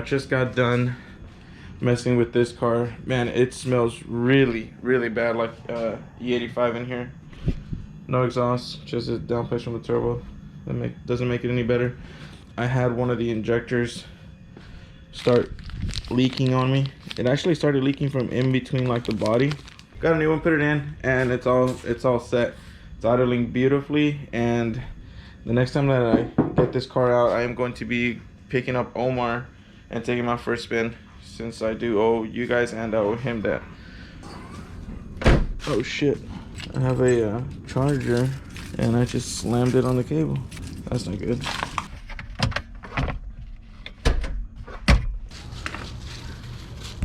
just got done messing with this car. Man, it smells really, really bad, like E85 in here. No exhaust, just a down push on the turbo. That doesn't make it any better. I had one of the injectors start leaking on me. It actually started leaking from in between like the body. Got a new one, put it in, and it's all set. It's idling beautifully, and the next time that I get this car out, I am going to be picking up Omar and taking him out for a spin, since I do owe you guys and I owe him that. Oh shit, I have a charger and I just slammed it on the cable. That's not good.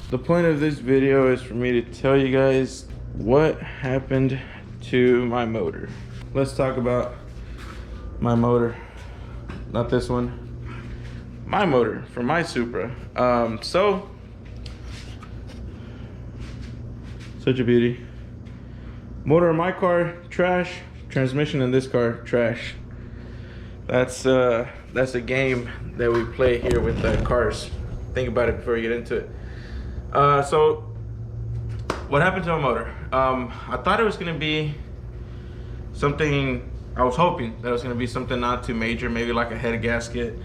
The point of this video is for me to tell you guys what happened to my motor. Let's talk about my motor. Not this one. My motor for my Supra. So such a beauty. Motor in my car, trash. Transmission in this car, trash. That's a game that we play here with cars. Think about it before you get into it. So what happened to my motor? I thought it was gonna be something, I was hoping that it was gonna be something not too major, maybe like a head gasket,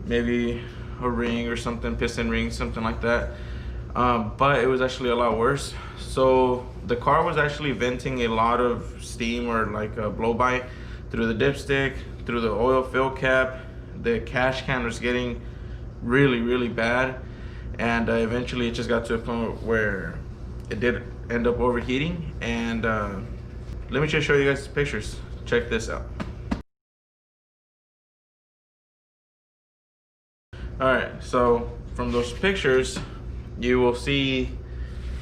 maybe a ring or something, piston ring, something like that. But it was actually a lot worse. So the car was actually venting a lot of steam, or like a blow-by, through the dipstick, through the oil fill cap. The cash can was getting really, really bad. And eventually it just got to a point where it did end up overheating. And let me just show you guys the pictures. Check this out. All right, so from those pictures, you will see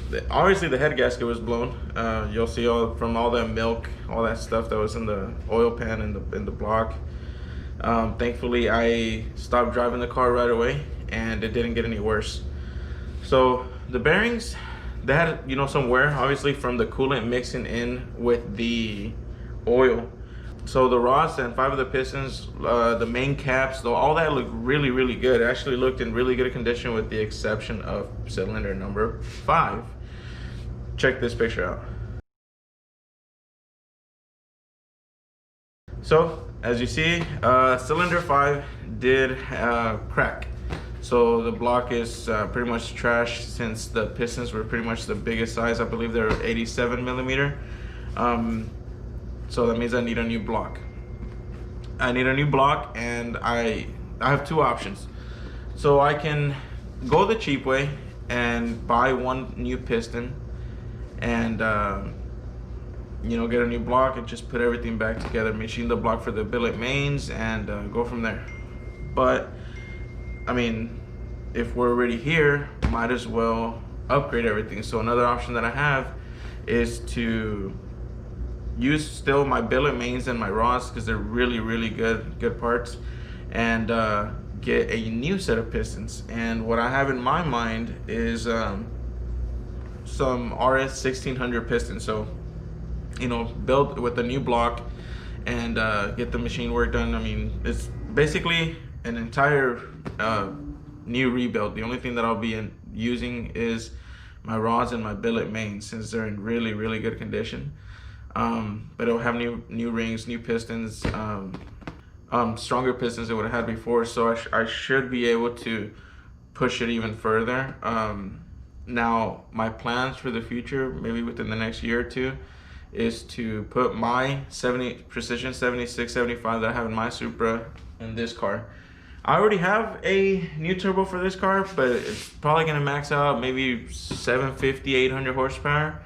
that obviously the head gasket was blown. You'll see from all that milk, all that stuff that was in the oil pan in the block. Thankfully, I stopped driving the car right away, and it didn't get any worse. So the bearings, they had, you know, some wear, obviously, from the coolant mixing in with the oil. So the rods and 5 of the pistons, the main caps, though, all that looked really, really good. It actually looked in really good condition, with the exception of cylinder number 5. Check this picture out. So as you see, cylinder 5 did crack. So the block is pretty much trash, since the pistons were pretty much the biggest size. I believe they're 87 millimeter. So that means I need a new block. I need a new block, and I have 2 options. So I can go the cheap way and buy one new piston, and you know, get a new block and just put everything back together, machine the block for the billet mains, and go from there. But I mean, if we're already here, might as well upgrade everything. So another option that I have is to use still my billet mains and my rods, because they're really, really good parts, and get a new set of pistons. And what I have in my mind is some RS 1600 pistons. So, you know, build with a new block and get the machine work done. I mean, it's basically an entire new rebuild. The only thing that I'll be using is my rods and my billet mains, since they're in really, really good condition. But it'll have new rings, new pistons, stronger pistons than what I had before. So I should be able to push it even further. Now, my plans for the future, maybe within the next year or 2, is to put my Precision 76, 75 that I have in my Supra in this car. I already have a new turbo for this car, but it's probably gonna max out maybe 750, 800 horsepower.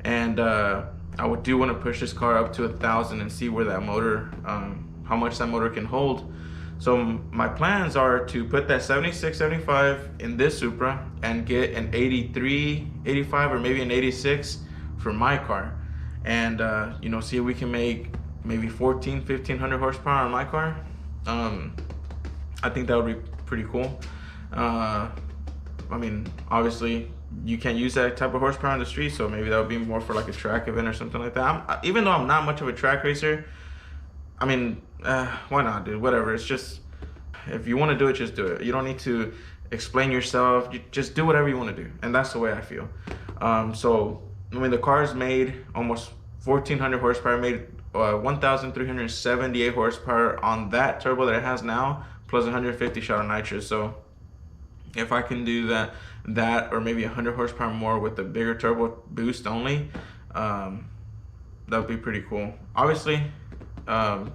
And I do want to push this car up to 1,000 and see where that motor, how much that motor can hold. So my plans are to put that 76, 75 in this Supra and get an 83, 85, or maybe an 86 for my car. And you know, see if we can make maybe 1,500 horsepower on my car. I think that would be pretty cool. I mean, obviously you can't use that type of horsepower on the street, so maybe that would be more for like a track event or something like that. Even though I'm not much of a track racer, I mean, why not, dude? Whatever. It's just, If you want to do it, just do it. You don't need to explain yourself. You just do whatever you want to do, and that's the way I feel. So I mean, the car's made almost 1,400 horsepower, made 1,378 horsepower on that turbo that it has now, plus 150 shot of nitrous. So if I can do that or maybe 100 horsepower more with the bigger turbo boost only, that would be pretty cool. Obviously, I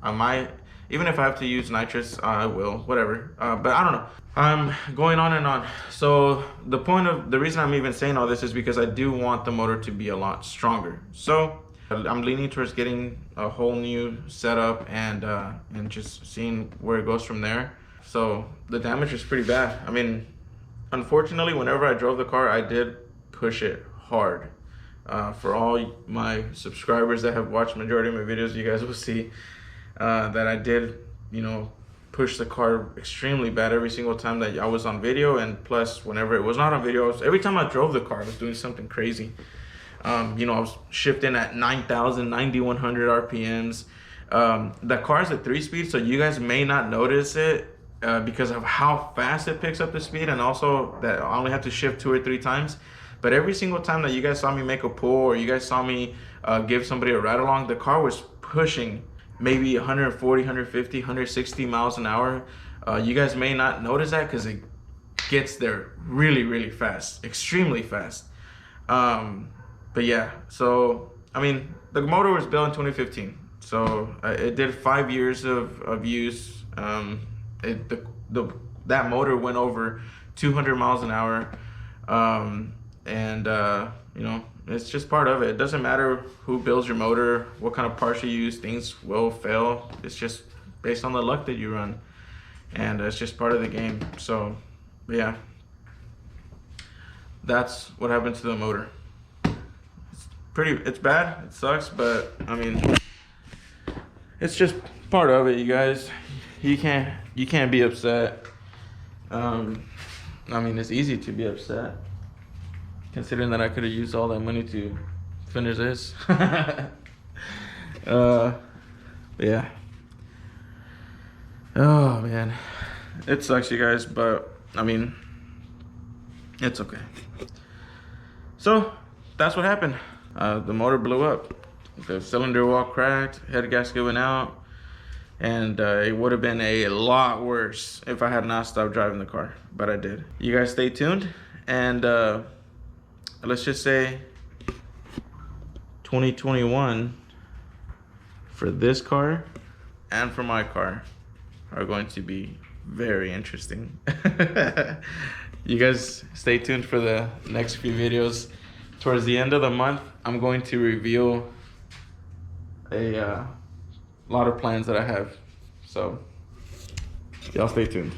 might, even if I have to use nitrous, I will, whatever. But I don't know. I'm going on and on. So the reason I'm even saying all this is because I do want the motor to be a lot stronger. So I'm leaning towards getting a whole new setup and just seeing where it goes from there. So the damage is pretty bad. I mean, unfortunately, whenever I drove the car, I did push it hard. For all my subscribers that have watched majority of my videos, you guys will see that I did, push the car extremely bad every single time that I was on video, and plus whenever it was not on video, every time I drove the car, I was doing something crazy. I was shifting at 9,000, 9,100 RPMs. The car's at 3-speed, so you guys may not notice it because of how fast it picks up the speed, and also that I only have to shift 2 or 3 times. But every single time that you guys saw me make a pull, or you guys saw me give somebody a ride along, the car was pushing maybe 140, 150, 160 miles an hour. You guys may not notice that because it gets there really, really fast, extremely fast. But yeah, so I mean, the motor was built in 2015, so it did 5 years of use. That motor went over 200 miles an hour, it's just part of it. It doesn't matter who builds your motor, what kind of parts you use, things will fail. It's just based on the luck that you run, and it's just part of the game. So yeah, that's what happened to the motor. It's bad, it sucks, but I mean, it's just part of it, you guys. You can't be upset. I mean, it's easy to be upset, considering that I could have used all that money to finish this. Yeah. Oh man, it sucks, you guys, but I mean, it's okay. So that's what happened. The motor blew up, the cylinder wall cracked, head gasket went out, and it would have been a lot worse if I had not stopped driving the car, but I did. You guys stay tuned, and let's just say 2021 for this car and for my car are going to be very interesting. You guys stay tuned for the next few videos. Towards the end of the month, I'm going to reveal a lot of plans that I have. So y'all stay tuned.